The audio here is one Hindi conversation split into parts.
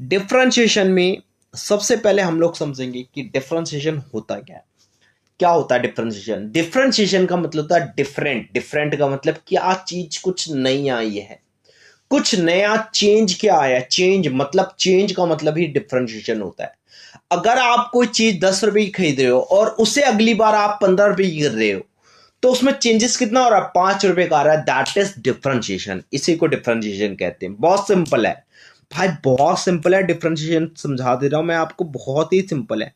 डिफरेंशिएशन में सबसे पहले हम लोग समझेंगे कि डिफरेंशिएशन होता क्या है। क्या होता है डिफरेंशिएशन? डिफरेंशिएशन का मतलब होता है डिफरेंट। डिफरेंट का मतलब क्या चीज कुछ नई आई है, कुछ नया चेंज क्या आया। चेंज मतलब, चेंज का मतलब ही डिफरेंशिएशन होता है। अगर आप कोई चीज 10 रुपए की खरीद रहे हो और उसे अगली बार आप 15 रुपए की कर रहे हो, तो उसमें चेंजेस कितना हो रहा है? 5 रुपए का आ रहा है। That is differentiation. इसी को डिफरेंशिएशन कहते हैं। बहुत सिंपल है भाई, बहुत सिंपल है। डिफरेंशिएशन समझा दे रहा हूं मैं आपको, बहुत ही सिंपल है।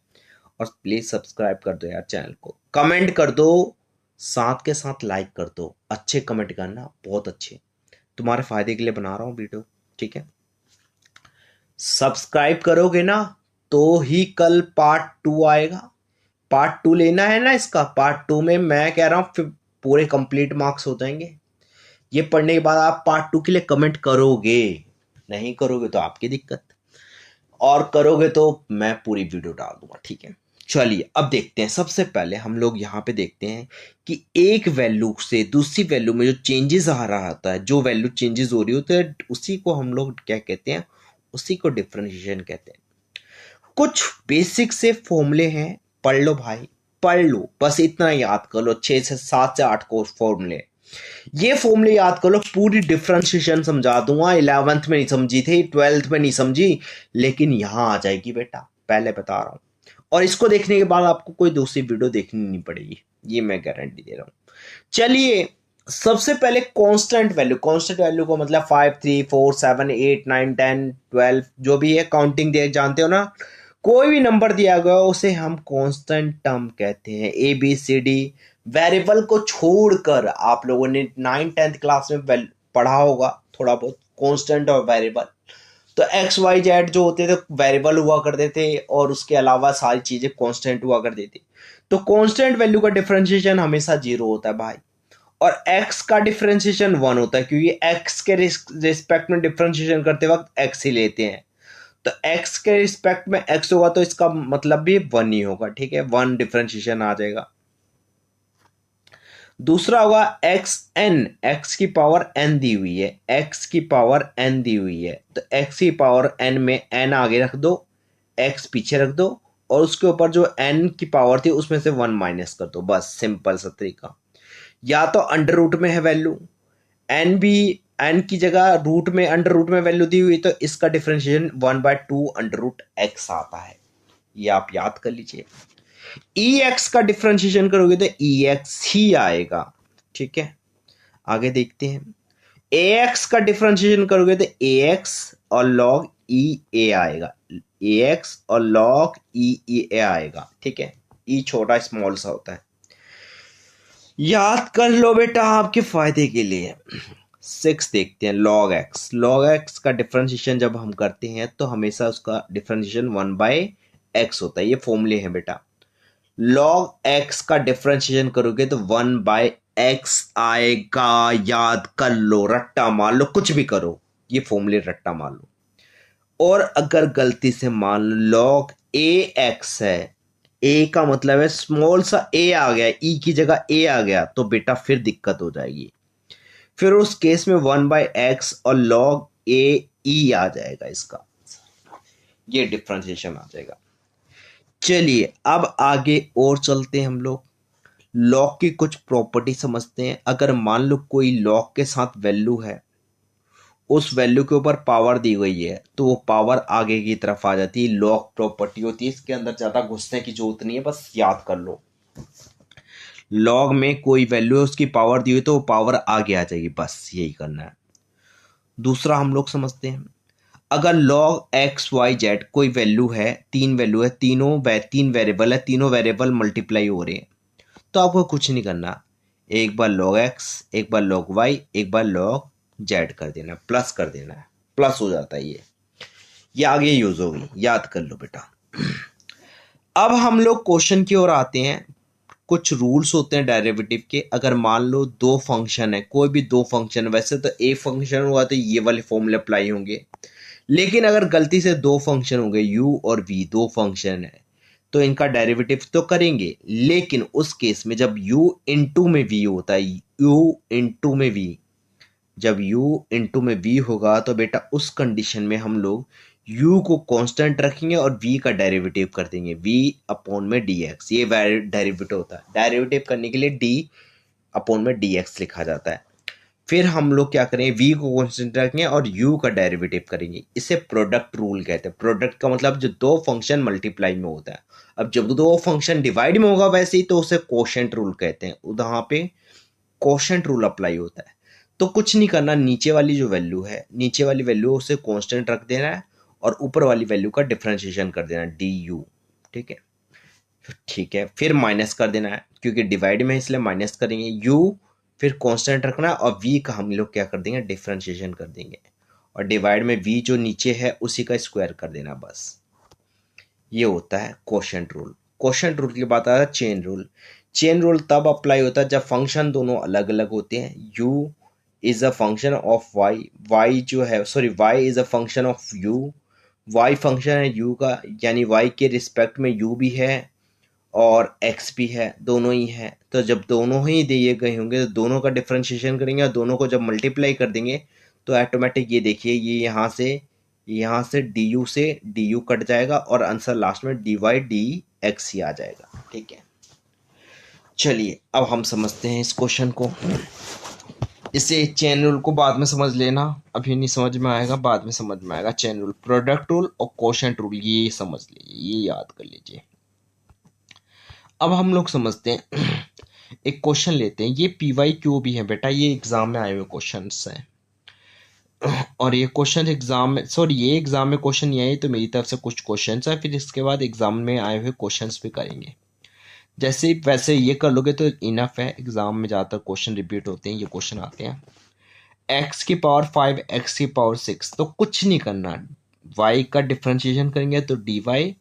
और प्लीज सब्सक्राइब कर दो यार चैनल को, कमेंट कर दो, साथ के साथ लाइक कर दो। अच्छे कमेंट करना, बहुत अच्छे, तुम्हारे फायदे के लिए बना रहा हूं वीडियो, ठीक है। सब्सक्राइब करोगे ना तो ही कल पार्ट 2 आएगा। पार्ट 2 लेना है ना इसका। पार्ट 2 में मैं कह रहा हूं फिर पूरे कंप्लीट मार्क्स हो जाएंगे। ये पढ़ने के बाद आप पार्ट 2 के लिए कमेंट करोगे, नहीं करोगे तो आपकी दिक्कत, और करोगे तो मैं पूरी वीडियो डाल दूंगा, ठीक है। चलिए अब देखते हैं। सबसे पहले हम लोग यहाँ पे देखते हैं कि एक वैल्यू से दूसरी वैल्यू में जो चेंजेस आ रहा होता है, जो वैल्यू चेंजेस हो रही होती है, उसी को हम लोग क्या कहते हैं? उसी को डिफरेंशिएशन कहते हैं। कुछ बेसिक से फॉर्मूले हैं, पढ़ लो भाई, पढ़ लो, बस इतना याद कर लो। 6 से 7 से 8 को फॉर्मूले, ये फॉर्मूले याद कर लो। पूरी डिफरेंशिएशन समझा दूंगा। 11th में नहीं समझी थी, 12th में नहीं समझी, लेकिन यहां आ जाएगी बेटा, पहले बता रहा हूं। और इसको देखने के बाद आपको कोई दूसरी वीडियो देखनी नहीं पड़ेगी, ये मैं गारंटी दे रहा हूं। चलिए सबसे पहले कांस्टेंट वैल्यू। कांस्टेंट वैल्यू को मतलब 5 3 4 7 8 9 10 12 जो भी है काउंटिंग दे, जानते हो ना। कोई भी नंबर दिया गया हो उसे हम कांस्टेंट टर्म कहते हैं। A b c d, variable को छोड़कर। आप लोगों ने 9th 10th क्लास में पढ़ा होगा थोड़ा बहुत कांस्टेंट और वेरिएबल। तो एक्स वाई जेड जो होते थे वेरिएबल हुआ करते थे, और उसके अलावा सारी चीजें कांस्टेंट हुआ करती थी। तो कांस्टेंट वैल्यू का डिफरेंशिएशन हमेशा 0 होता है भाई, और x का डिफरेंशिएशन 1 होता है, क्योंकि x के रिस्पेक्ट में डिफरेंशिएशन करते वक्त x ही लेते हैं। तो x के रिस्पेक्ट में x होगा तो इसका मतलब भी 1 ही होगा, ठीक है। 1 डिफरेंशिएशन आ जाएगा। दूसरा होगा x की पावर n दी हुई है, x की पावर n दी हुई है, तो x की पावर n में n आगे रख दो, x पीछे रख दो, और उसके ऊपर जो n की पावर थी उसमें से 1 माइनस कर दो। बस सिंपल सा तरीका। या तो अंडर रूट में है वैल्यू, एन भी, एन की जगह रूट में, अंडर रूट में वैल्यू दी हुई, तो इसका डिफरेंशिएशन 1/2 अंडर रूट एक्स आता है। ये आप याद कर लीजिए। ई एक्स का डिफरेंशिएशन करोगे तो ई एक्स ही आएगा, ठीक है। आगे देखते हैं। ए एक्स का डिफरेंशिएशन करोगे तो ए एक्स और लॉग ई ए आएगा। ए एक्स और लॉग ई ए आएगा, ठीक है। ई छोटा स्मॉल सा होता है, याद कर लो बेटा आपके फायदे के लिए। 6 देखते हैं। Log x. लॉग एक्स का डिफरेंशिएशन जब हम करते हैं तो हमेशा उसका डिफरेंशिएशन 1/x होता है। ये फॉर्मूले हैं बेटा। लॉग एक्स का डिफरेंशिएशन करोगे तो 1/x आएगा। याद कर लो, रट्टा मार लो, कुछ भी करो, ये फॉर्मूले रट्टा मार लो। और अगर गलती से मान लो लॉग ए एक्स है, ए का मतलब है स्मॉल सा ए आ गया, ई की जगह ए आ गया, तो बेटा फिर दिक्कत हो जाएगी। फिर उस केस में 1/x और लॉग ए ई आ जाएगा इसका, ये डिफरेंशिएशन आ जाएगा। चलिए अब आगे और चलते हैं हम लोग। लॉग की कुछ प्रॉपर्टी समझते हैं। अगर मान लो कोई लॉग के साथ वैल्यू है, उस वैल्यू के ऊपर पावर दी गई है, तो वो पावर आगे की तरफ आ जाती है। लॉग प्रॉपर्टी होती है, इसके अंदर ज्यादा घुसने की जरूरत नहीं है, बस याद कर लो। लॉग में कोई वैल्यू है, उसकी पावर दी हुई, तो वो पावर आगे आ जाएगी, बस यही करना है। दूसरा हम लोग समझते हैं। अगर लॉग एक्स वाई जेड कोई वैल्यू है, 3 वैल्यू है, तीन वेरिएबल है, तीनों वेरिएबल मल्टीप्लाई हो रहे हैं, तो आपको कुछ नहीं करना। एक बार लॉग एक्स, एक बार लॉग वाई, एक बार लॉग जेड कर देना, प्लस कर देना है, प्लस हो जाता है। ये आगे यूज होगी, याद कर लो बेटा। अब हम लोग क्वेश्चन की ओर आते हैं। कुछ रूल्स होते हैं डेरिवेटिव के। अगर मान लो दो फंक्शन है, कोई भी दो फंक्शन, वैसे तो ए फंक्शन हुआ तो ये वाले फॉर्मूले अप्लाई होंगे, लेकिन अगर गलती से दो फंक्शन हो गए, यू और वी, दो फंक्शन है, तो इनका डेरिवेटिव तो करेंगे, लेकिन उस केस में जब u इंटू में v होता है, u इंटू में v, जब u इंटू में v होगा तो बेटा उस कंडीशन में हम लोग u को कांस्टेंट रखेंगे और v का डेरिवेटिव कर देंगे, v अपॉन में dx, ये डेरिवेटिव होता है। डेरिवेटिव करने के लिए d अपॉन में dx लिखा जाता है। फिर हम लोग क्या करेंगे, v को कांस्टेंट रखेंगे और u का डेरिवेटिव करेंगे। इसे प्रोडक्ट रूल कहते हैं। प्रोडक्ट का मतलब जो दो फंक्शन मल्टीप्लाई में होता है। अब जब दो फंक्शन डिवाइड में होगा वैसे ही तो उसे कोशेंट रूल कहते हैं, वहां पे कोशेंट रूल अप्लाई होता है। तो कुछ नहीं करना, नीचे वाली जो वैल्यू है, नीचे वाली वैल्यू उसे कांस्टेंट रख देना है और ऊपर वाली वैल्यू का डिफरेंशिएशन कर देना है, डी यू। ठीक है, ठीक है, फिर माइनस कर देना है क्योंकि डिवाइड में है इसलिए माइनस करेंगे, यू फिर कांस्टेंट रखना है और वी का हम लोग क्या कर देंगे, डिफरेंशिएशन कर देंगे और डिवाइड में वी जो नीचे है उसी का स्क्वायर कर देना बस। ये होता है कोशेंट रूल। कोशेंट रूल की बात आ रहा है चेन रूल। चेन रूल तब अप्लाई होता है जब फंक्शन दोनों अलग अलग होते हैं। u is a function of y जो है, sorry, y is a function of u, y function है u का, यानी y के रिस्पेक्ट में u भी है और x भी है, दोनों ही है। तो जब दोनों ही दिए गए होंगे तो दोनों का डिफरेंशिएशन करेंगे और दोनों को जब मल्टीप्लाई कर देंगे तो ऑटोमेटिक ये देखिए, ये यहाँ से डी यू कट जाएगा और आंसर लास्ट में डी वाई डी एक्स ही आ जाएगा। ठीक है, चलिए अब हम समझते हैं इस क्वेश्चन को। इसे चेन रूल को बाद में समझ लेना, अभी नहीं समझ में आएगा, बाद में समझ में आएगा। चेन रूल, प्रोडक्ट रूल और कोशेंट रूल, ये समझ लीजिए, ये याद कर लीजिए। अब हम लोग समझते हैं, एक क्वेश्चन लेते हैं। ये पी वाई क्यू भी है बेटा, ये एग्जाम में आए हुए क्वेश्चन हैं और ये क्वेश्चन एग्जाम में, सॉरी, ये एग्जाम में क्वेश्चन नहीं आए तो मेरी तरफ से कुछ क्वेश्चन है, फिर इसके बाद एग्जाम में आए हुए क्वेश्चन भी करेंगे। जैसे वैसे ये कर लोगे तो इनफ है, एग्जाम में ज़्यादातर क्वेश्चन रिपीट होते हैं, ये क्वेश्चन आते हैं। एक्स की पावर 5, एक्स की पावर 6, तो कुछ नहीं करना, वाई का डिफ्रेंशिएशन करेंगे तो डी वाई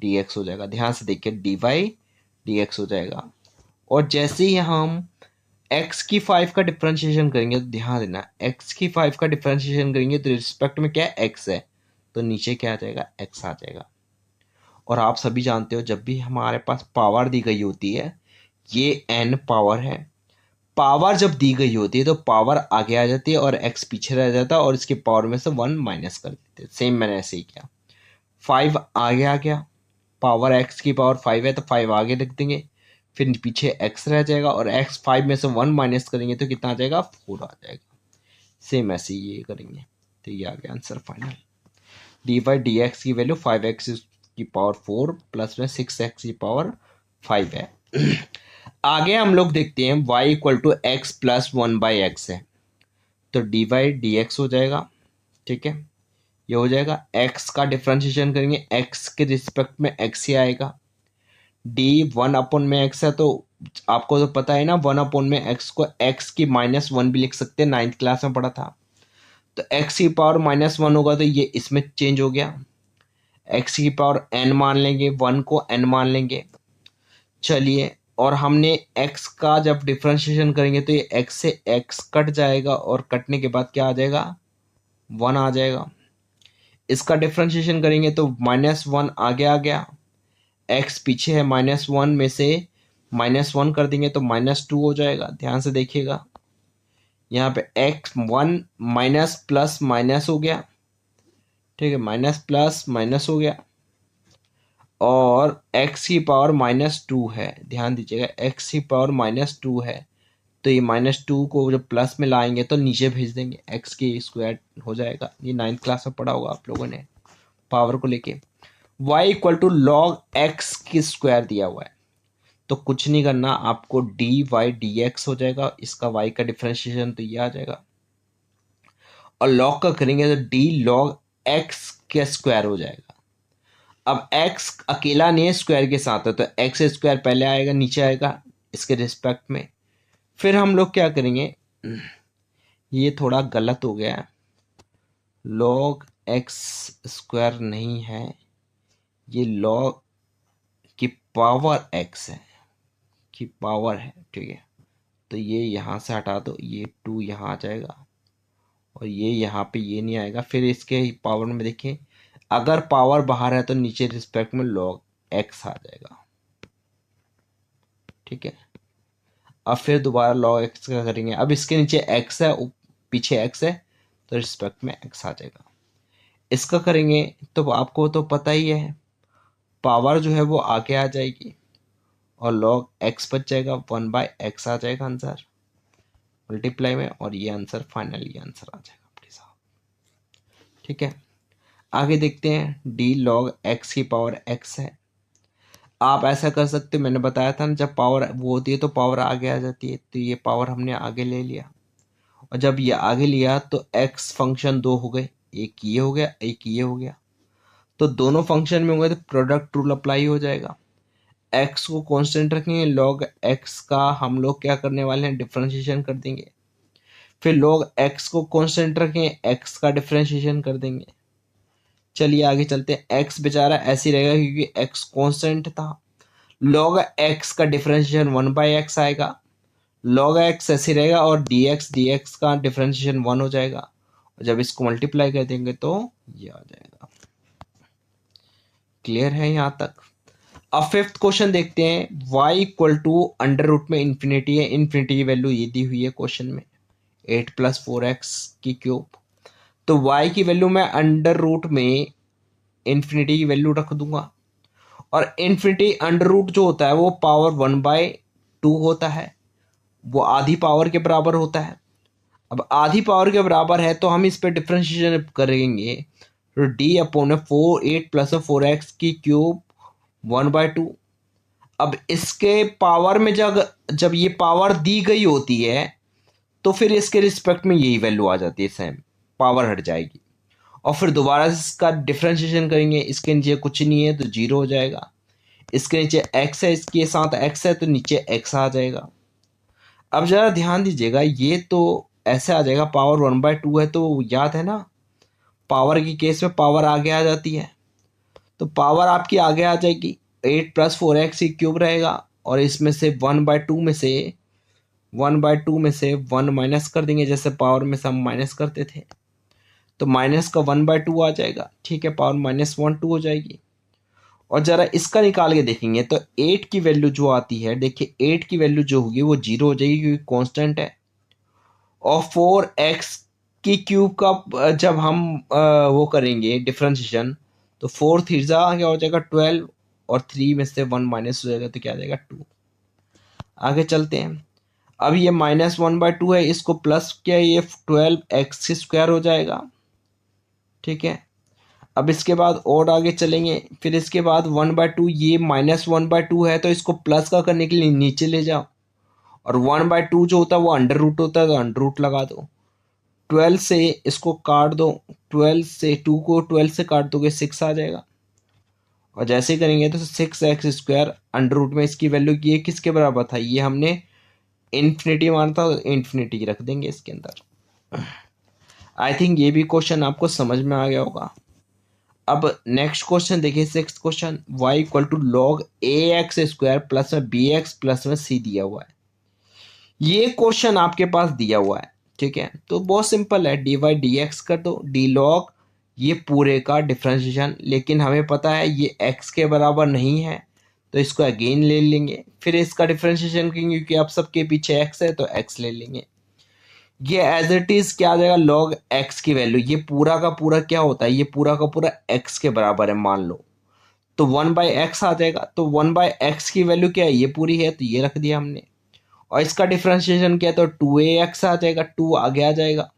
डी एक्स हो जाएगा। ध्यान से देखिए, डी वाई डी एक्स हो जाएगा। और जैसे ही हम एक्स की 5 का डिफ्रेंशिएशन करेंगे तो ध्यान देना, एक्स की 5 का डिफ्रेंशिएशन करेंगे तो रिस्पेक्ट में क्या है, एक्स है, तो नीचे क्या आ जाएगा, एक्स आ जाएगा। और आप सभी जानते हो जब भी हमारे पास पावर दी गई होती है, ये एन पावर है, पावर जब दी गई होती है तो पावर आगे आ जाती है और एक्स पीछे रह जाता है और इसके पावर में से 1 माइनस कर देते हैं। सेम मैंने ऐसे ही किया, 5 आगे आ गया, पावर एक्स की पावर 5 है तो 5 आगे लिख देंगे, फिर पीछे एक्स रह जाएगा और एक्स 5 में से 1 माइनस करेंगे तो कितना आ जाएगा, 4 आ जाएगा। सेम ऐसे ही ये करेंगे तो ये आ गया answer final. D y d x की वैल्यू 5x की पावर 4 प्लस में 6x की पावर 5 है। आगे हम लोग देखते हैं y equal to x plus 1/x है, तो डी वाई डी एक्स हो जाएगा। ठीक है, ये हो जाएगा, x का डिफ्रेंशिएशन करेंगे, x के रिस्पेक्ट में x ही आएगा। डी 1 अपॉन में x है तो आपको तो पता है ना, 1 अपॉन में x को x की -1 भी लिख सकते हैं, 9th क्लास में पढ़ा था। तो x की पावर -1 होगा तो ये इसमें चेंज हो गया, x की पावर n मान लेंगे, 1 को n मान लेंगे। चलिए, और हमने x का जब डिफ्रेंशिएशन करेंगे तो ये x से x कट जाएगा और कटने के बाद क्या आ जाएगा, 1 आ जाएगा। इसका डिफ्रेंशिएशन करेंगे तो -1 आगे आ गया, x पीछे है, -1 में से -1 कर देंगे तो -2 हो जाएगा। ध्यान से देखिएगा, यहाँ पे x1 माइनस प्लस माइनस हो गया। ठीक है, माइनस प्लस माइनस हो गया और x की पावर -2 है। ध्यान दीजिएगा, x की पावर -2 है तो ये -2 को जब प्लस में लाएंगे तो नीचे भेज देंगे, x की स्क्वायर हो जाएगा। ये 9th क्लास में पढ़ा होगा आप लोगों ने पावर को लेके। y equal to log x की स्क्वायर दिया हुआ है तो कुछ नहीं करना, आपको डी वाई डी एक्स हो जाएगा, इसका y का डिफ्रेंशिएशन तो ये आ जाएगा और लॉग का करेंगे तो डी लॉग एक्स के स्क्वायर हो जाएगा। अब x अकेला नहीं है, स्क्वायर के साथ है तो एक्स स्क्वायर पहले आएगा, नीचे आएगा इसके रिस्पेक्ट में। फिर हम लोग क्या करेंगे, ये थोड़ा गलत हो गया है, लॉग एक्स स्क्वायर नहीं है, ये लॉग की पावर x है, की पावर है। ठीक है, तो ये यहाँ से हटा दो, ये 2 यहाँ आ जाएगा और ये यहाँ पे ये नहीं आएगा। फिर इसके पावर में देखिए, अगर पावर बाहर है तो नीचे रिस्पेक्ट में लॉग x आ जाएगा। ठीक है, अब फिर दोबारा लॉग x का करेंगे, अब इसके नीचे x है, पीछे x है तो रिस्पेक्ट में x आ जाएगा। इसका करेंगे तो आपको तो पता ही है, पावर जो है वो आगे आ जाएगी और लॉग एक्स बच जाएगा, 1/x आ जाएगा आंसर मल्टीप्लाई में, और ये आंसर फाइनली आंसर आ जाएगा अपने साथ। ठीक है, आगे देखते हैं, डी लॉग एक्स की पावर एक्स है। आप ऐसा कर सकते हो, मैंने बताया था ना, जब पावर वो होती है तो पावर आगे आ जाती है, तो ये पावर हमने आगे ले लिया, और जब ये आगे लिया तो एक्स फंक्शन दो हो गए, एक ये हो गया एक ये हो गया, तो दोनों फंक्शन में होंगे तो प्रोडक्ट रूल अप्लाई हो जाएगा। एक्स को कांस्टेंट रखेंगे, लॉग एक्स का हम लोग क्या करने वाले हैं, डिफरेंशिएशन कर देंगे। फिर लॉग एक्स को कांस्टेंट रखेंगे, एक्स का डिफरेंशिएशन कर देंगे। चलिए आगे चलते हैं, एक्स बेचारा ऐसे ही रहेगा क्योंकि एक्स कांस्टेंट था, लॉग एक्स का डिफरेंशिएशन 1/x आएगा, लॉग एक्स ऐसे रहेगा, और डी एक्स का डिफरेंशिएशन 1 हो जाएगा, और जब इसको मल्टीप्लाई कर देंगे तो ये आ जाएगा। क्लियर है यहाँ तक? अब फिफ्थ क्वेश्चन देखते हैं, y equal to under root में इन्फिनिटी है, इन्फिनिटी की वैल्यू ये दी हुई है क्वेश्चन में, 8 + 4x की क्यूब। तो y की वैल्यू मैं अंडर रूट में इन्फिनिटी की वैल्यू रख दूंगा, और इन्फिनिटी अंडर रूट जो होता है वो पावर 1/2 होता है, वो आधी पावर के बराबर होता है। अब आधी पावर के बराबर है तो हम इस पर डिफरेंशिएशन करेंगे, तो डी अपॉन 8 + 4x की क्यूब 1/2। अब इसके पावर में जब ये पावर दी गई होती है तो फिर इसके रिस्पेक्ट में यही वैल्यू आ जाती है, सेम पावर हट जाएगी, और फिर दोबारा से इसका डिफरेंशिएशन करेंगे, इसके नीचे कुछ नहीं है तो 0 हो जाएगा, इसके नीचे x है, इसके साथ x है तो नीचे x आ जाएगा। अब जरा ध्यान दीजिएगा, ये तो ऐसे आ जाएगा, पावर 1/2 है तो याद है ना, पावर की केस में पावर आगे आ जाती है, तो पावर आपकी आगे आ जाएगी, 8 + 4x की क्यूब रहेगा, और इसमें से 1/2 में से 1 माइनस कर देंगे, जैसे पावर में से हम माइनस करते थे, तो माइनस का 1/2 आ जाएगा। ठीक है, पावर -1/2 हो जाएगी। और जरा इसका निकाल के देखेंगे तो 8 की वैल्यू जो आती है, देखिए 8 की वैल्यू जो होगी वो 0 हो जाएगी क्योंकि कांस्टेंट है, और 4x की क्यूब का जब हम वो करेंगे डिफरेंशिएशन, तो 4 थीटा क्या हो जाएगा 12, और 3 में से 1 माइनस हो जाएगा तो क्या आ जाएगा 2। आगे चलते हैं, अब ये -1/2 है, इसको प्लस किया, ये 12x² हो जाएगा। ठीक है, अब इसके बाद और आगे चलेंगे, फिर इसके बाद 1/2, ये -1/2 है तो इसको प्लस का करने के लिए नीचे ले जाओ, और 1/2 जो होता है वो अंडर रूट होता है तो अंडर रूट लगा दो, 12 से इसको काट दो, 12 से 2 को 12 से काट दोगे 6 आ जाएगा, और जैसे ही करेंगे तो 6x² अंडर रूट में इसकी वैल्यू ये किसके बराबर था, ये हमने इन्फिनिटी माना था, तो इन्फिनिटी रख देंगे इसके अंदर। आई थिंक ये भी क्वेश्चन आपको समझ में आ गया होगा। अब नेक्स्ट क्वेश्चन देखिए, sixth question, y equal to log ax² plus में bx प्लस में c दिया हुआ है। ये क्वेश्चन आपके पास दिया हुआ है, ठीक है, तो बहुत सिंपल है, dy dx कर दो, डी लॉग ये पूरे का डिफरेंशिएशन, लेकिन हमें पता है ये x के बराबर नहीं है तो इसको अगेन ले लेंगे, फिर इसका डिफरेंशिएशन करेंगे क्योंकि आप सबके पीछे x है तो x ले लेंगे, ये एज इट इज क्या आ जाएगा, लॉग x की वैल्यू, ये पूरा का पूरा क्या होता है, ये पूरा का पूरा x के बराबर है मान लो, तो 1/x आ जाएगा, तो 1/x की वैल्यू क्या है, ये पूरी है तो ये रख दिया हमने, और इसका डिफरेंशिएशन क्या है तो 2ax आ जाएगा, 2 आगे आ जाएगा,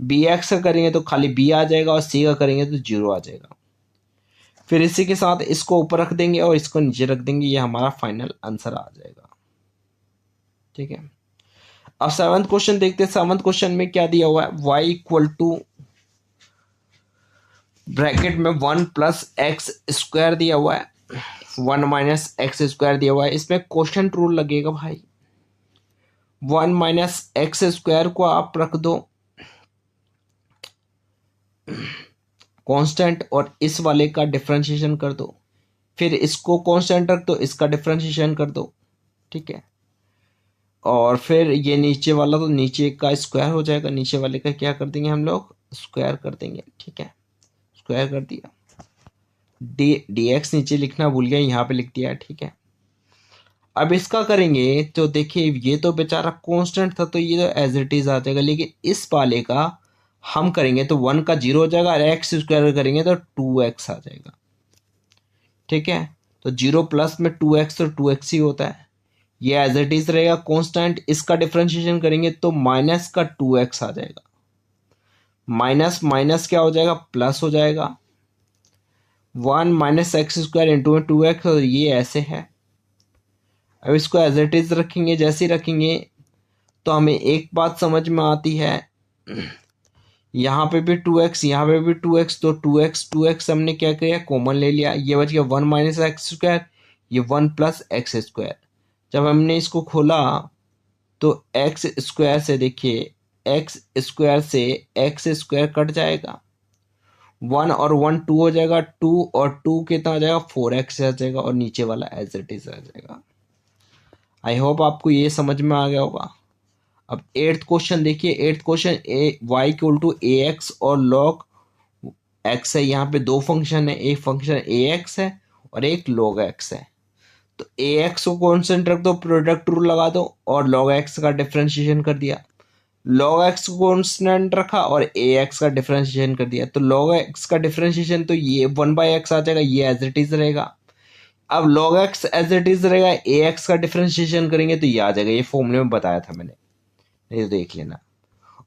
bx का करेंगे तो खाली b आ जाएगा, और c का करेंगे तो 0 आ जाएगा। फिर इसी के साथ इसको ऊपर रख देंगे और इसको नीचे रख देंगे, ये हमारा फाइनल आंसर आ जाएगा। ठीक है, अब सेवंथ क्वेश्चन देखते हैं, सेवंथ क्वेश्चन में क्या दिया हुआ है, y इक्वल टू ब्रैकेट में 1 + x² दिया हुआ है, 1 - x² दिया हुआ है, इसमें क्वेश्चन रूल लगेगा भाई, 1 - x² को आप रख दो कांस्टेंट, और इस वाले का डिफरेंशिएशन कर दो, फिर इसको कांस्टेंट रख दो, इसका डिफरेंशिएशन कर दो। ठीक है, और फिर ये नीचे वाला तो नीचे का स्क्वायर हो जाएगा, नीचे वाले का क्या कर देंगे हम लोग, स्क्वायर कर देंगे। ठीक है, स्क्वायर कर दिया, dx नीचे लिखना भूल गया, यहाँ पे लिख दिया। ठीक है, अब इसका करेंगे तो देखिए ये तो बेचारा कांस्टेंट था तो ये तो एज इट इज आ जाएगा, लेकिन इस वाले का हम करेंगे तो 1 का 0 हो जाएगा, और एक्स स्क्वायर करेंगे तो 2x आ जाएगा। ठीक है, तो 0 प्लस में 2x तो 2x ही होता है, ये एज इट इज रहेगा कांस्टेंट। इसका डिफरेंशिएशन करेंगे तो माइनस का 2x आ जाएगा, माइनस माइनस क्या हो जाएगा, प्लस हो जाएगा। 1 माइनस एक्स स्क्वायर इंटू में 2x, और ये ऐसे है। अब इसको एज इट इज रखेंगे, जैसे ही रखेंगे तो हमें एक बात समझ में आती है, यहाँ पे भी 2x, यहाँ पे भी 2x, तो 2x हमने क्या किया, कॉमन ले लिया, ये बच गया 1 माइनस एक्स स्क्वायर, ये 1 प्लस एक्स स्क्वायर। जब हमने इसको खोला तो एक्स स्क्वायर से देखिए, एक्स स्क्वायर से एक्स स्क्वायर कट जाएगा, 1 और 1 2 हो जाएगा, 2 और 2 कितना आ जाएगा, 4x आ जाएगा, और नीचे वाला एज इट इज आ जाएगा। आई होप आपको ये समझ में आ गया होगा। अब 8th क्वेश्चन देखिए, 8th question y equal to a x और log x है। यहाँ पे दो फंक्शन है, एक फंक्शन ax है और एक log x है। तो ax को कॉन्स्टेंट रख दो, प्रोडक्ट रूल लगा दो, और log x का डिफरेंशिएशन कर दिया। log x को कॉन्स्टेंट रखा और ax का डिफरेंशिएशन कर दिया, तो log x का डिफरेंशिएशन तो ये 1/x आ जाएगा, ये एज इट इज रहेगा। अब log x as it is रहेगा, ax का डिफरेंशिएशन करेंगे तो ये आ जाएगा, ये फॉर्मूले में बताया था मैंने, नहीं तो देख लेना।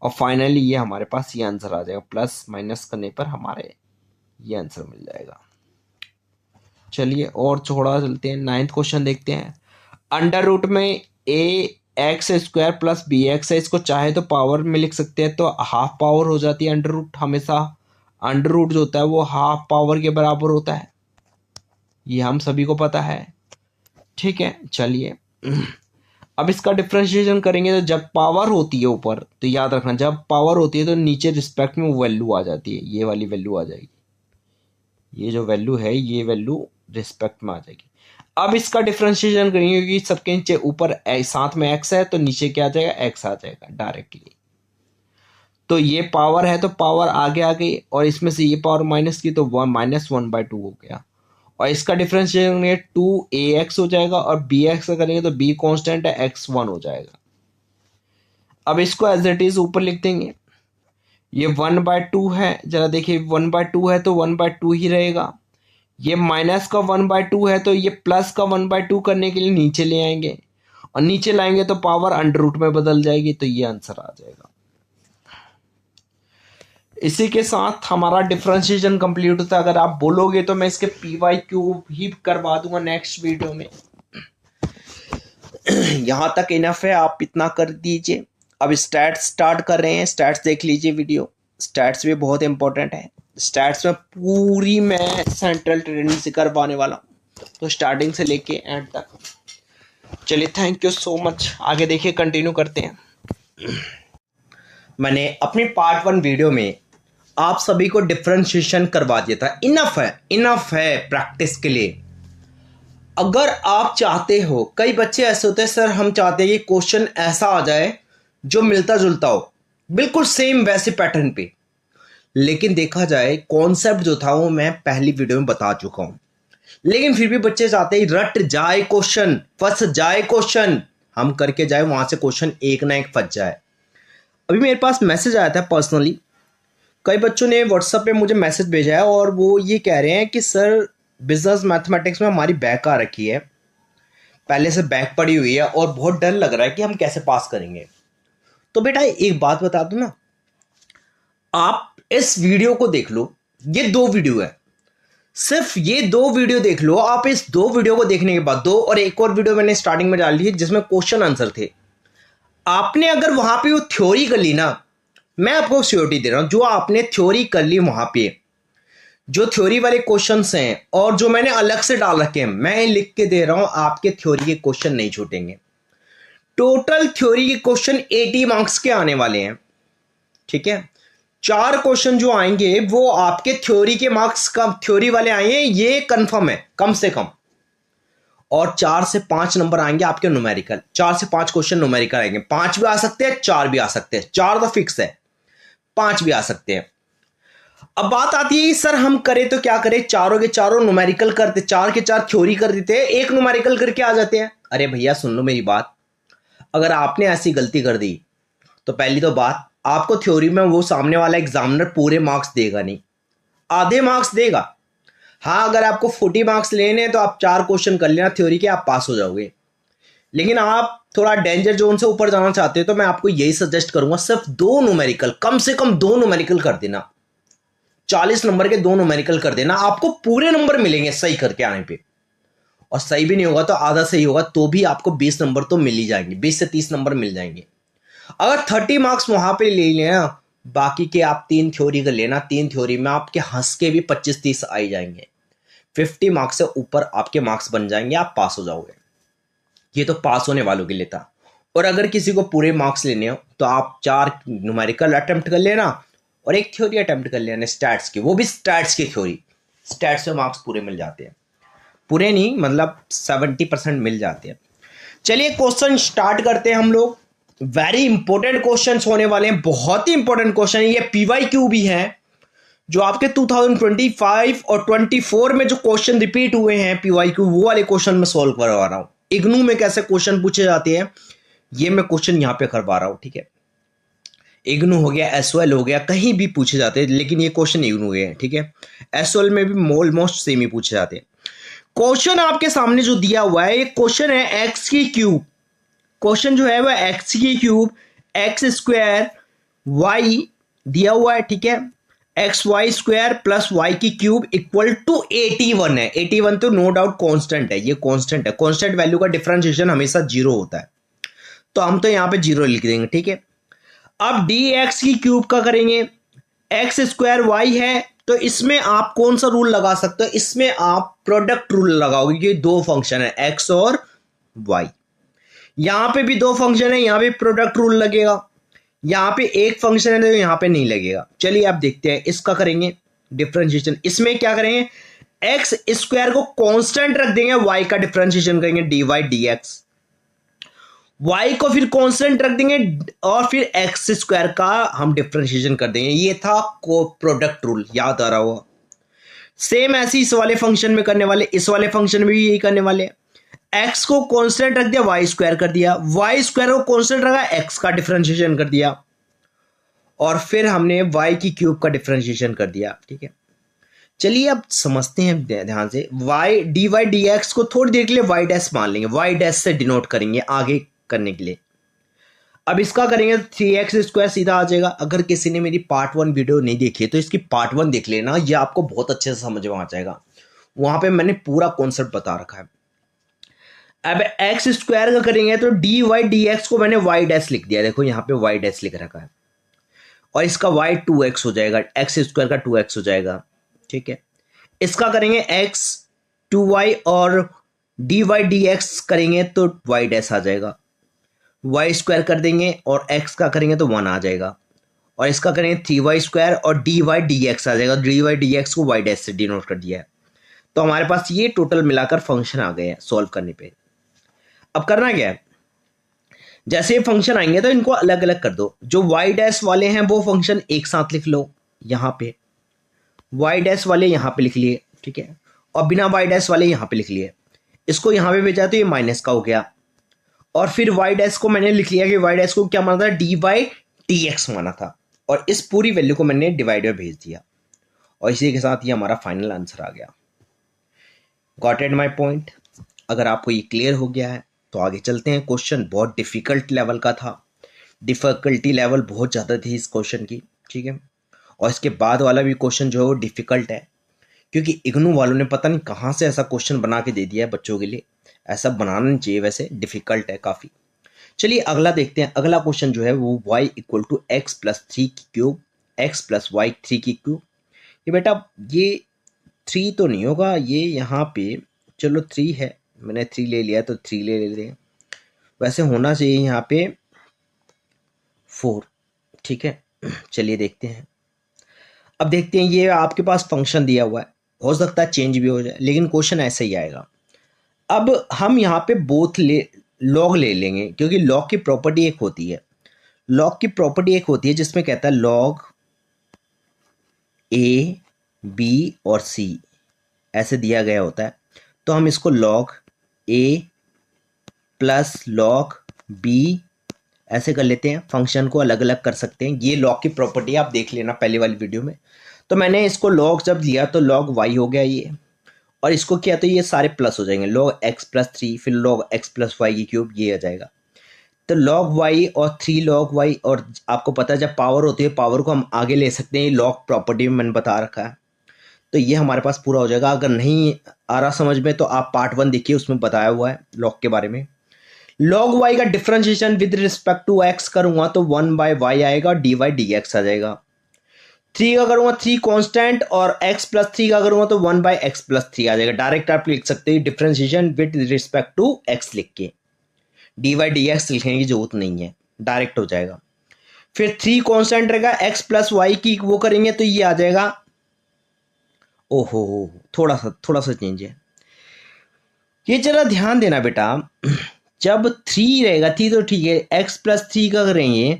और फाइनली ये हमारे पास ये आंसर आ जाएगा, प्लस माइनस करने पर हमारे ये आंसर मिल जाएगा। चलिए और थोड़ा चलते हैं, 9th क्वेश्चन देखते हैं। अंडर रूट में a x square plus b x है, इसको चाहे तो पावर में लिख सकते हैं, तो हाफ पावर हो जाती है। अंडर रूट हमेशा, अंडर रूट जो होता है वो हाफ पावर के बराबर होता है, ये हम सभी को पता है। ठीक है, चलिए अब इसका डिफरेंशिएशन करेंगे, तो जब पावर होती है ऊपर, तो याद रखना जब पावर होती है तो नीचे रिस्पेक्ट में वैल्यू आ जाती है, ये वाली वैल्यू आ जाएगी, ये जो वैल्यू है ये वैल्यू रिस्पेक्ट में आ जाएगी। अब इसका डिफरेंशिएशन करेंगे, क्योंकि सबके नीचे ऊपर साथ में एक्स है, तो नीचे क्या आ जाएगा, एक्स आ जाएगा डायरेक्टली। तो ये पावर है तो पावर आगे आ गई, और इसमें से ये पावर माइनस की तो -1/2 हो गया, और इसका डिफरेंशिएशन करेंगे 2ax हो जाएगा, और bx का करेंगे तो b कांस्टेंट है, x1 हो जाएगा। अब इसको एज इट इज ऊपर लिख देंगे, ये 1/2 है, जरा देखिए 1/2 है तो 1/2 ही रहेगा, ये माइनस का 1/2 है तो ये प्लस का 1/2 करने के लिए नीचे ले आएंगे, और नीचे लाएंगे तो पावर अंडर रूट में बदल जाएगी, तो ये आंसर आ जाएगा। इसी के साथ हमारा डिफरेंशिएशन कंप्लीट होता है। अगर आप बोलोगे तो मैं इसके PYQ ही करवा दूंगा नेक्स्ट वीडियो में। यहां तक इनफ है, आप इतना कर दीजिए। अब स्टैट्स स्टार्ट कर रहे हैं, स्टैट्स देख लीजिए वीडियो, स्टैट्स भी बहुत इंपॉर्टेंट है। स्टैट्स में पूरी मैं सेंट्रल ट्रेनिंग से करवाने वाला हूँ, तो स्टार्टिंग से लेके एंड तक। चलिए थैंक यू सो मच, आगे देखिए कंटिन्यू करते हैं। मैंने अपने पार्ट 1 वीडियो में आप सभी को डिफरेंशिएशन करवा दिया था, इनफ है प्रैक्टिस के लिए। अगर आप चाहते हो, कई बच्चे ऐसे होते हैं सर हम चाहते हैं कि क्वेश्चन ऐसा आ जाए जो मिलता जुलता हो, बिल्कुल सेम वैसे पैटर्न पे, लेकिन देखा जाए कॉन्सेप्ट जो था वो मैं पहली वीडियो में बता चुका हूं, लेकिन फिर भी बच्चे चाहते हैं रट जाए क्वेश्चन, फंस जाए क्वेश्चन, हम करके जाए वहां से क्वेश्चन एक ना एक फंस जाए। अभी मेरे पास मैसेज आया था पर्सनली, कई बच्चों ने व्हाट्सएप पे मुझे मैसेज भेजा है, और वो ये कह रहे हैं कि सर बिजनेस मैथमेटिक्स में हमारी बैक आ रखी है, पहले से बैक पड़ी हुई है, और बहुत डर लग रहा है कि हम कैसे पास करेंगे। तो बेटा एक बात बता दूं ना, आप इस वीडियो को देख लो, ये 2 वीडियो है, सिर्फ ये 2 वीडियो देख लो। आप इस 2 वीडियो को देखने के बाद 2 और एक और वीडियो मैंने स्टार्टिंग में डाली है जिसमें क्वेश्चन आंसर थे, आपने अगर वहां पे वो थ्योरी कर ली ना, मैं आपको श्योरिटी दे रहा हूं, जो आपने थ्योरी कर ली वहां पे, जो थ्योरी वाले क्वेश्चंस हैं और जो मैंने अलग से डाल रखे हैं, मैं लिख के दे रहा हूं, आपके थ्योरी के क्वेश्चन नहीं छूटेंगे। टोटल थ्योरी के क्वेश्चन 80 मार्क्स के आने वाले हैं, ठीक है। 4 क्वेश्चन जो आएंगे वो आपके थ्योरी के मार्क्स कम, थ्योरी वाले आएंगे, ये कंफर्म है कम से कम, और 4 से 5 नंबर आएंगे आपके न्यूमेरिकल, 4 से 5 क्वेश्चन न्यूमेरिकल आएंगे, 5 भी आ सकते हैं, 4 भी आ सकते हैं, 4 तो फिक्स है, 5 भी आ सकते हैं। अब बात आती है सर हम करें तो क्या करें, चारों के चारों न्यूमेरिकल करते, 4 के 4 थ्योरी कर देते हैं, एक न्यूमेरिकल करके आ जाते हैं। अरे भैया सुन लो मेरी बात, अगर आपने ऐसी गलती कर दी तो पहली तो बात आपको थ्योरी में वो सामने वाला एग्जामिनर पूरे मार्क्स देगा नहीं, आधे मार्क्स देगा। हाँ, अगर आपको 40 मार्क्स लेने हैं तो आप 4 क्वेश्चन कर लेना थ्योरी के, आप पास हो जाओगे। लेकिन आप थोड़ा डेंजर जोन से ऊपर जाना चाहते हो तो मैं आपको यही सजेस्ट करूंगा, सिर्फ 2 न्यूमेरिकल, कम से कम 2 न्यूमेरिकल कर देना। 40 नंबर के 2 न्यूमेरिकल कर देना, आपको पूरे नंबर मिलेंगे सही करके आने पे। और सही भी नहीं होगा तो आधा सही होगा तो भी आपको 20 नंबर तो मिल ही जाएंगे, 20 से 30 नंबर मिल जाएंगे। अगर 30 मार्क्स वहां पे ले लेना, बाकी के आप 3 थ्योरी कर लेना, 3 थ्योरी में आपके हंस के भी 25-30 आ ही जाएंगे। 50 मार्क्स से ऊपर आपके मार्क्स बन जाएंगे, आप पास हो जाओगे। ये तो पास होने वालों के लिए था। और अगर किसी को पूरे मार्क्स लेने हो तो आप 4 न्यूमेरिकल अटेम्प्ट कर लेना और 1 थ्योरी अटेम्प्ट कर लेना स्टैट्स की, वो भी स्टैट्स की थ्योरी। स्टैट्स में मार्क्स पूरे मिल जाते हैं, पूरे नहीं मतलब 70% मिल जाते हैं। चलिए क्वेश्चन स्टार्ट करते हैं हम लोग। वेरी इंपॉर्टेंट क्वेश्चन होने वाले हैं, बहुत ही इंपॉर्टेंट क्वेश्चन है। ये पीवाईक्यू भी है, जो आपके 2025 और 24 में जो क्वेश्चन रिपीट हुए हैं पीवाईक्यू, वो वाले क्वेश्चन में सॉल्व करवा रहा हूं। इग्नू में कैसे क्वेश्चन पूछे जाते हैं ये मैं क्वेश्चन यहां पे करवा रहा हूं, ठीक है। इग्नू हो गया, एसओएल हो गया, कहीं भी पूछे जाते हैं, लेकिन ये क्वेश्चन इग्नू के हैं, ठीक है। एसओएल में भी ऑलमोस्ट सेम ही पूछे जाते हैं। क्वेश्चन आपके सामने जो दिया हुआ है, ये क्वेश्चन है एक्स की क्यूब। क्वेश्चन जो है वह एक्स की क्यूब, एक्स स्क्वायर वाई दिया हुआ है, ठीक है। X y square plus y की क्यूब इक्वल टू 81 है। 81 तो नो डाउट कांस्टेंट है, ये कांस्टेंट है। कांस्टेंट वैल्यू का डिफरेंशिएशन हमेशा 0 होता है, तो हम तो यहां पे 0 लिख देंगे, ठीक है। अब डी एक्स की क्यूब का करेंगे, एक्स स्क्वायर वाई है, तो इसमें आप कौन सा रूल लगा सकते हो, इसमें आप प्रोडक्ट रूल लगाओगे, क्योंकि 2 फंक्शन है एक्स और वाई। यहां पे भी 2 फंक्शन है, यहां पे प्रोडक्ट रूल लगेगा। यहां पे एक फंक्शन है तो यहां पे नहीं लगेगा। चलिए आप देखते हैं, इसका करेंगे डिफरेंशिएशन। इसमें क्या करेंगे, एक्स स्क्वायर को कांस्टेंट रख देंगे, वाई का डिफरेंशिएशन करेंगे d y d x. Y को फिर कांस्टेंट रख देंगे और फिर एक्स स्क्वायर का हम डिफरेंशिएशन कर देंगे। ये था को प्रोडक्ट रूल, याद आ रहा होगा। सेम ऐसे इस वाले फंक्शन में करने वाले, इस वाले फंक्शन में भी यही करने वाले। एक्स को कांस्टेंट रख दिया, वाई स्क्वायर कर दिया, वाई स्क्वायर को कांस्टेंट रखा, एक्स का डिफरेंशिएशन कर दिया, और फिर हमने वाई की क्यूब का डिफरेंशिएशन कर दिया, ठीक है। चलिए अब समझते हैं ध्यान से। Y d y d x को थोड़ी देर के लिए वाई डैश मान लेंगे, वाई डैश से डिनोट करेंगे आगे करने के लिए। अब इसका करेंगे तो 3x स्क्वायर सीधा आ जाएगा। अगर किसी ने मेरी पार्ट 1 वीडियो नहीं देखी है तो इसकी पार्ट 1 देख लेना, ये आपको बहुत अच्छे से समझ में आ जाएगा। वहां पे मैंने पूरा कॉन्सेप्ट बता रखा है। अब एक्स स्क्वायर का करेंगे तो डी वाई डी एक्स को मैंने वाई डैश लिख दिया, देखो यहाँ पे वाई डैश लिख रखा है, और इसका वाई 2x हो जाएगा, एक्स स्क्वायर का 2x हो जाएगा, ठीक है। इसका करेंगे x 2y और डी वाई डी एक्स करेंगे तो वाई डैश आ जाएगा, वाई स्क्वायर कर देंगे और x का करेंगे तो 1 आ जाएगा, और इसका करेंगे 3y स्क्वायर और डी वाई डी एक्स आ जाएगा। डी वाई डी एक्स को वाई डैश से डिनोट कर दिया है, तो हमारे पास ये टोटल मिलाकर फंक्शन आ गए हैं सॉल्व करने पे। अब करना क्या है, जैसे ये फंक्शन आएंगे तो इनको अलग अलग कर दो। जो वाई डैश वाले हैं वो फंक्शन एक साथ लिख लो, यहां पे वाई डैश वाले यहां पे लिख लिए, ठीक है, और बिना वाई डैश वाले यहां पे लिख लिए। इसको यहां पे भेजा तो ये माइनस का हो गया, और फिर वाई डैश को मैंने लिख लिया कि वाई डैश को क्या माना था, डी वाई डी एक्स माना था, और इस पूरी वैल्यू को मैंने डिवाइड में भेज दिया, और इसी के साथ ये हमारा फाइनल आंसर आ गया। Got it my point? अगर आपको ये क्लियर हो गया है तो आगे चलते हैं। क्वेश्चन बहुत डिफिकल्ट लेवल का था, डिफिकल्टी लेवल बहुत ज़्यादा थी इस क्वेश्चन की, ठीक है। और इसके बाद वाला भी क्वेश्चन जो है वो डिफिकल्ट है, क्योंकि इग्नू वालों ने पता नहीं कहाँ से ऐसा क्वेश्चन बना के दे दिया है बच्चों के लिए। ऐसा बनाना नहीं चाहिए, वैसे डिफिकल्ट है काफ़ी। चलिए अगला देखते हैं। अगला क्वेश्चन जो है वो y equal to x plus 3 की क्यूब, एक्स प्लस वाई 3 की क्यूब। ये बेटा ये 3 तो नहीं होगा, ये यहाँ पे चलो 3 है, मैंने 3 ले लिया तो 3 ले लेते हैं। वैसे होना चाहिए यहाँ पे 4, ठीक है। चलिए देखते हैं। अब देखते हैं, ये आपके पास फंक्शन दिया हुआ है, हो सकता है चेंज भी हो जाए, लेकिन क्वेश्चन ऐसे ही आएगा। अब हम यहाँ पे बोथ लॉग ले लेंगे, क्योंकि लॉग की प्रॉपर्टी एक होती है, लॉग की प्रॉपर्टी एक होती है जिसमें कहता है लॉग ए बी और सी ऐसे दिया गया होता है, तो हम इसको लॉग ए प्लस लॉग बी ऐसे कर लेते हैं, फंक्शन को अलग अलग कर सकते हैं। ये लॉग की प्रॉपर्टी आप देख लेना पहले वाली वीडियो में। तो मैंने इसको लॉग जब लिया तो लॉग वाई हो गया ये, और इसको किया तो ये सारे प्लस हो जाएंगे, लॉग एक्स प्लस 3 फिर लॉग एक्स प्लस वाई की क्यूब, ये आ जाएगा। तो लॉग वाई और 3 लॉग वाई, और आपको पता है जब पावर होती है पावर को हम आगे ले सकते हैं, लॉग प्रॉपर्टी में मैंने बता रखा है। तो ये हमारे पास पूरा हो जाएगा। अगर नहीं आ रहा समझ में तो आप पार्ट 1 देखिए, उसमें बताया हुआ है लॉग के बारे में। लॉग वाई का differentiation with respect to x करूंगा तो 1/y आएगा, dy dx आ जाएगा। 3 का करूंगा 3 कांस्टेंट, और x प्लस 3 का करूंगा तो 1/x प्लस 3 आ जाएगा। डायरेक्ट आप लिख सकते हैं differentiation with respect to x लिख के, dy dx लिखने की जरूरत नहीं है, डायरेक्ट हो जाएगा। फिर 3 कांस्टेंट रहेगा, x प्लस वाई की वो करेंगे तो ये आ जाएगा, ओहो थोड़ा सा चेंज है, ये जरा ध्यान देना बेटा। जब 3 रहेगा 3 तो ठीक है, x प्लस 3 का करेंगे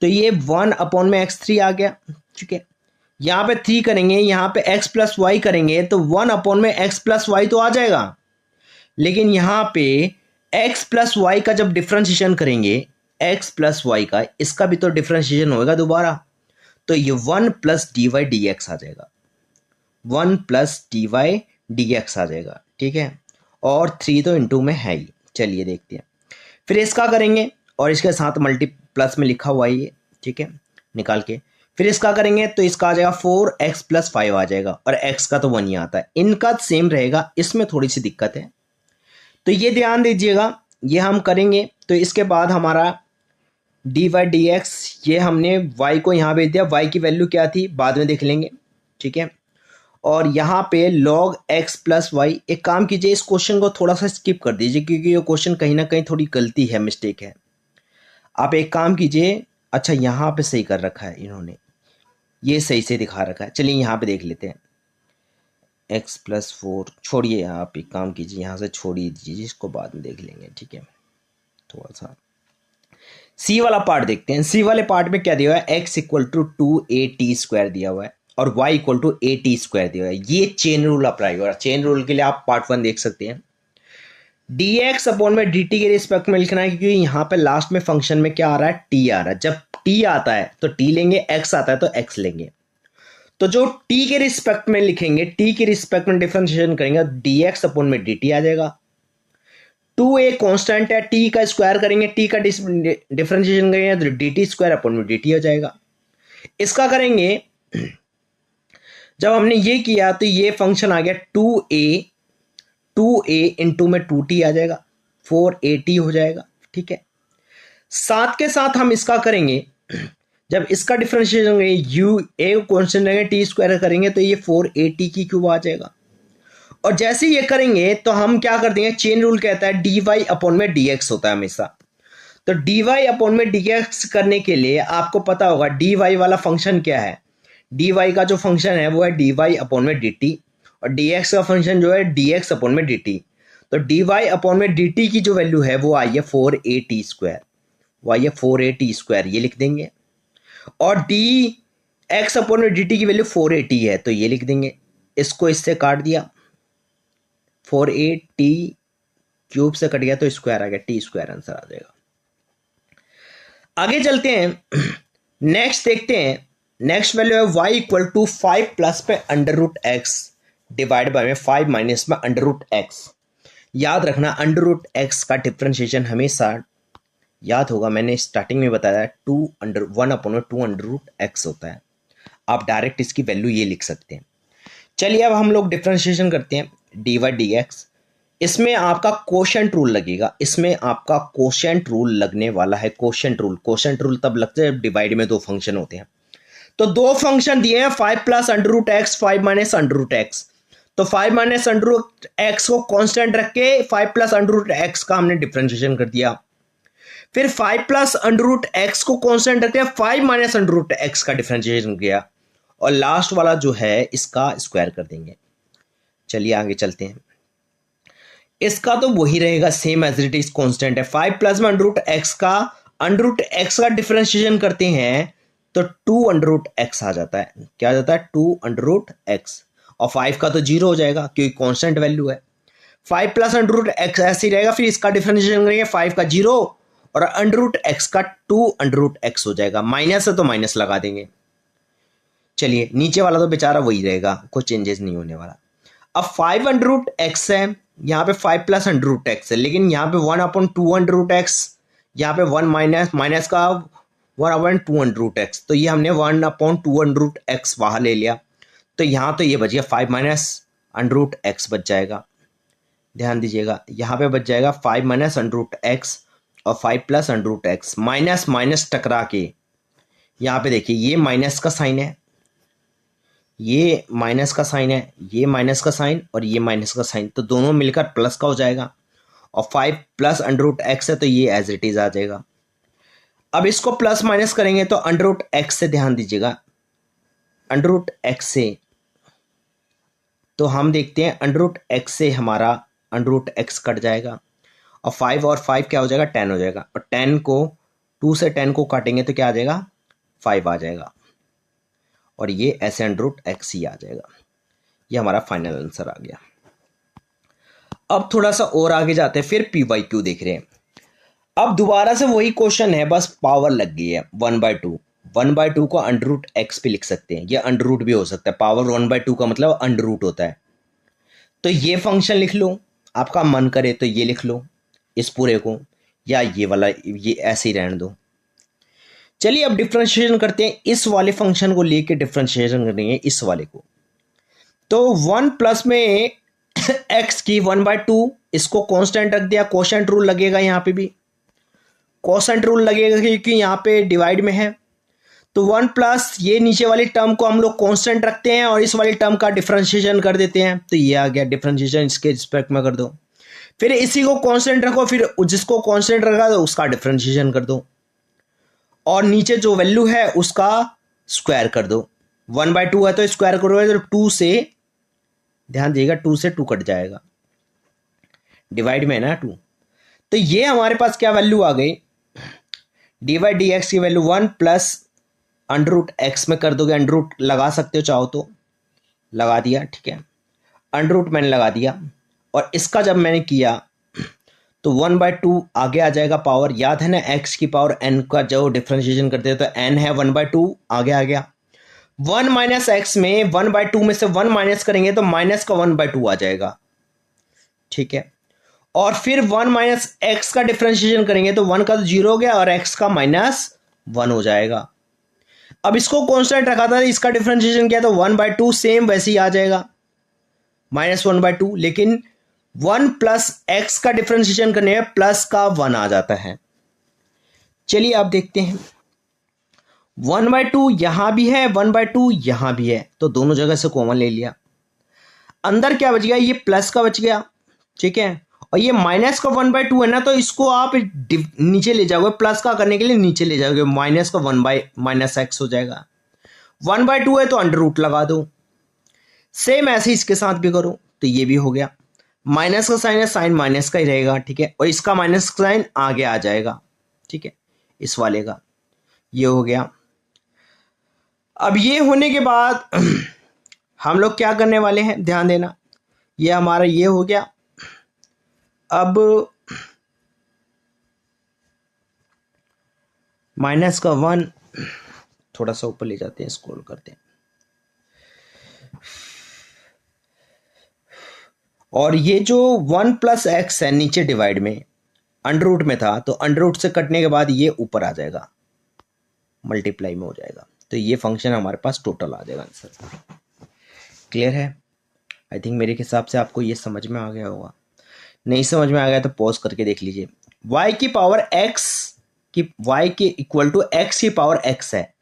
तो ये 1/x3 आ गया, ठीक है। यहाँ पे 3 करेंगे, यहाँ पे x प्लस वाई करेंगे तो 1/x प्लस वाई तो आ जाएगा। लेकिन यहाँ पे x प्लस वाई का जब डिफ्रेंशिएशन करेंगे, x प्लस वाई का, इसका भी तो डिफ्रेंशिएशन होगा दोबारा, तो ये 1 plus d y d x आ जाएगा, 1 plus d y d x आ जाएगा, ठीक है। और 3 तो इंटू में है ही, चलिए देखते हैं। फिर इसका करेंगे और इसके साथ मल्टी प्लस में लिखा हुआ है ये, ठीक है, निकाल के। फिर इसका करेंगे तो इसका आ जाएगा 4x प्लस 5 आ जाएगा, और x का तो 1 ही आता है, इनका सेम रहेगा, इसमें थोड़ी सी दिक्कत है तो ये ध्यान दीजिएगा। ये हम करेंगे तो इसके बाद हमारा डी वाई डी एक्स, ये हमने y को यहाँ भेज दिया, y की वैल्यू क्या थी बाद में देख लेंगे, ठीक है। और यहाँ पे log x प्लस वाई, एक काम कीजिए इस क्वेश्चन को थोड़ा सा स्किप कर दीजिए क्योंकि ये क्वेश्चन कहीं ना कहीं थोड़ी गलती है, मिस्टेक है। आप एक काम कीजिए, अच्छा यहाँ पे सही कर रखा है इन्होंने, ये सही से दिखा रखा है, चलिए यहाँ पे देख लेते हैं। x प्लस 4 छोड़िए, आप एक काम कीजिए यहाँ से छोड़िए दीजिए, इसको बाद में देख लेंगे, ठीक है। थोड़ा सा सी वाला पार्ट देखते हैं। सी वाले पार्ट में क्या दिया हुआ है, x इक्वल टू 2at² दिया हुआ है और y इक्वल टू at² दिया हुआ है। ये चेन रूल अप्लाई हो रहा है, चेन रूल के लिए आप पार्ट 1 देख सकते हैं। dx अपॉन में dt के रिस्पेक्ट में लिखना है क्योंकि यहाँ पे लास्ट में फंक्शन में क्या आ रहा है, t आ रहा है। जब t आता है तो t लेंगे, x आता है तो x लेंगे। तो जो t के रिस्पेक्ट में लिखेंगे, t के रिस्पेक्ट में डिफरेंशिएशन करेंगे, dx अपॉन में dt आ जाएगा। 2a कांस्टेंट है, t का स्क्वायर करेंगे, t का डिफरेंशिएशन करेंगे तो dt स्क्वायर अपॉन में dt हो जाएगा। इसका करेंगे, जब हमने ये किया तो ये फंक्शन आ गया 2a इंटू में 2t आ जाएगा, 4at हो जाएगा, ठीक है। साथ के साथ हम इसका करेंगे, जब इसका डिफरेंशिएशन करेंगे, u a कांस्टेंट रहेगा, t स्क्वायर करेंगे तो ये 4at की क्यूब आ जाएगा। और जैसे ये करेंगे तो हम क्या कर देंगे, चेन रूल कहता है dy अपॉन में dx होता है हमेशा। तो dy अपॉन में dx करने के लिए आपको पता होगा dy वाला फंक्शन क्या है, dy का जो फंक्शन है वो है dy अपॉन में dt, और dx का फंक्शन जो है dx अपॉन में dt। तो dy अपॉन में dt की जो वैल्यू है वो आई है 4at², वो आई है 4at², ये लिख देंगे। और dx अपॉन में dt की वैल्यू 4at है तो ये लिख देंगे, इसको इससे काट दिया, 4at क्यूब से कट गया तो स्क्वायर आ गया, t स्क्वायर आंसर आ जाएगा। आगे चलते हैं, नेक्स्ट देखते हैं। नेक्स्ट वैल्यू है y इक्वल टू 5 प्लस पे under root x divide by में 5 माइनस में अंडर रूट एक्स। याद रखना अंडर रूट एक्स का डिफरेंशिएशन हमेशा याद होगा, मैंने स्टार्टिंग में बताया 1/2 अंडर रूट एक्स होता है। आप डायरेक्ट इसकी वैल्यू ये लिख सकते हैं। चलिए अब हम लोग डिफरेंशिएशन करते हैं dy dx। इसमें आपका कोशेंट रूल लगेगा, इसमें आपका कोशेंट रूल लगने वाला है। कोशेंट रूल तब लगता है जब डिवाइड में दो फंक्शन होते हैं। तो दो फंक्शन दिए हैं 5 plus under root x, 5 minus under root x. तो 5 माइनस अंडर रूट एक्स को कांस्टेंट रख के 5 प्लस अंडर रूट एक्स का हमने डिफरेंशिएशन कर दिया। फिर 5 प्लस अंडर रूट एक्स को कांस्टेंट रख के 5 माइनस अंडर रूट एक्स का डिफरेंशिएशन किया, और लास्ट वाला जो है इसका स्क्वायर कर देंगे। चलिए आगे चलते हैं। इसका तो वही रहेगा same as it is constant है। 5 प्लस में अंडर रूट एक्स का डिफरेंशिएशन करते हैं तो 2 अंडर रूट एक्स आ जाता है। क्या आ जाता है, 2 अंडर रूट एक्स, और 5 का तो 0 हो जाएगा क्योंकि कांस्टेंट वैल्यू है। 5 प्लस अंडर रूट एक्स ऐसे ही रहेगा, फिर इसका डिफरेंशिएशन करेंगे 5 का 0 और अंडर रूट एक्स का 2 अंडर रूट एक्स हो जाएगा, माइनस है तो माइनस लगा देंगे। चलिए नीचे वाला तो बेचारा वही रहेगा, कोई चेंजेस नहीं होने वाला। अब 5 अंडर रूट एक्स है, यहाँ पे 5 प्लस अंडर रूट एक्स है, लेकिन यहाँ पे 1/2 अंडर रूट एक्स, यहाँ पे 1 माइनस का 1/2 अंडर रूट एक्स, तो ये हमने 1/2 अंडर रूट एक्स बाहर ले लिया, तो यहाँ तो ये बच गया 5 माइनस अंडर रूट एक्स बच जाएगा। ध्यान दीजिएगा यहाँ पे बच जाएगा 5 माइनस अंडर रूट एक्स और 5 plus under root x, minus minus टकरा के यहाँ पे देखिए ये माइनस का साइन है, ये माइनस का साइन है, ये माइनस का साइन और ये माइनस का साइन, तो दोनों मिलकर प्लस का हो जाएगा और 5 प्लस अंडर रूट एक्स है तो ये एज इट इज आ जाएगा। अब इसको प्लस माइनस करेंगे तो अंडर रूट एक्स से, ध्यान दीजिएगा अंडर रूट एक्स से, तो हम देखते हैं अंडर रूट एक्स से हमारा अंडर रूट एक्स कट जाएगा और 5 और 5 क्या हो जाएगा 10 हो जाएगा, और 10 को 2 से 10 को काटेंगे तो क्या आ जाएगा 5 आ जाएगा, और ये ऐसे अंडर रूट एक्स ही आ जाएगा। ये हमारा फाइनल आंसर आ गया। अब थोड़ा सा और आगे जाते हैं, फिर पी बाई क्यू देख रहे हैं। अब दोबारा से वही क्वेश्चन है, बस पावर लग गई है 1/2। 1/2 को अंडर रूट एक्स पे लिख सकते हैं, ये अंडर रूट भी हो सकता है, पावर 1/2 का मतलब अंडर रूट होता है। तो ये फंक्शन लिख लो, आपका मन करे तो ये लिख लो इस पूरे को, या ये वाला ये ऐसे ही रहने दो। चलिए अब डिफरेंशिएशन करते हैं, इस वाले फंक्शन को लेके डिफरेंशिएशन करेंगे इस वाले को। तो 1 प्लस में x की 1/2, इसको कांस्टेंट रख दिया, कोशेंट रूल लगेगा, यहाँ पे भी कोशेंट रूल लगेगा क्योंकि यहाँ पे डिवाइड में है। तो 1 प्लस ये नीचे वाली टर्म को हम लोग कांस्टेंट रखते हैं और इस वाली टर्म का डिफरेंशिएशन कर देते हैं, तो ये आ गया डिफरेंशिएशन, इसके रिस्पेक्ट में कर दो। फिर इसी को कांस्टेंट रखो, फिर जिसको कांस्टेंट रखा तो उसका डिफरेंशिएशन कर दो, और नीचे जो वैल्यू है उसका स्क्वायर कर दो। 1/2 है तो स्क्वायर करोगे तो 2 से, ध्यान दीजिएगा 2 से 2 कट जाएगा, डिवाइड में है ना 2, तो ये हमारे पास क्या वैल्यू आ गई, डी बाई डी एक्स की value 1 plus under root x में कर दोगे, अंडर रूट लगा सकते हो चाहो तो, लगा दिया, ठीक है, अंडर रूट मैंने लगा दिया, और इसका जब मैंने किया तो 1/2 आगे आ जाएगा पावर, याद है ना x की पावर n का जो डिफरेंशिएशन करते हैं तो n है 1/2 आगे आ गया। 1 माइनस एक्स में 1/2 में से 1 माइनस करेंगे तो माइनस का 1/2 आ जाएगा, ठीक है, और फिर 1 माइनस एक्स का डिफरेंशिएशन करेंगे तो 1 का तो 0 हो गया और x का -1 हो जाएगा। अब इसको कांस्टेंट रखा था, इसका डिफरेंशिएशन किया तो 1/2 सेम वैसे ही आ जाएगा -1/2, लेकिन 1 प्लस एक्स का डिफरेंशिएशन करने में प्लस का 1 आ जाता है। चलिए आप देखते हैं 1/2 यहां भी है, 1/2 यहां भी है, तो दोनों जगह से कॉमन ले लिया, अंदर क्या बच गया, ये प्लस का बच गया, ठीक है, और ये माइनस का 1/2 है ना, तो इसको आप नीचे ले जाओगे, प्लस का करने के लिए नीचे ले जाओगे, माइनस का 1/-x हो जाएगा। 1/2 है तो अंडर रूट लगा दो, सेम ऐसे इसके साथ भी करो, तो ये भी हो गया, माइनस का साइन है, साइन माइनस का ही रहेगा, ठीक है, और इसका माइनस का साइन आगे आ जाएगा, ठीक है, इस वाले का ये हो गया। अब ये होने के बाद हम लोग क्या करने वाले हैं, ध्यान देना, ये हमारा ये हो गया। अब माइनस का 1 थोड़ा सा ऊपर ले जाते हैं, स्क्रॉल करते हैं, और ये जो 1 प्लस एक्स है नीचे डिवाइड में अंडर रूट में था, तो अंडर रूट से कटने के बाद ये ऊपर आ जाएगा, मल्टीप्लाई में हो जाएगा, तो ये फंक्शन हमारे पास टोटल आ जाएगा आंसर। क्लियर है? आई थिंक मेरे हिसाब से आपको ये समझ में आ गया होगा, नहीं समझ में आ गया तो पॉज करके देख लीजिए। y की पावर x की y के इक्वल टू x की पावर x है,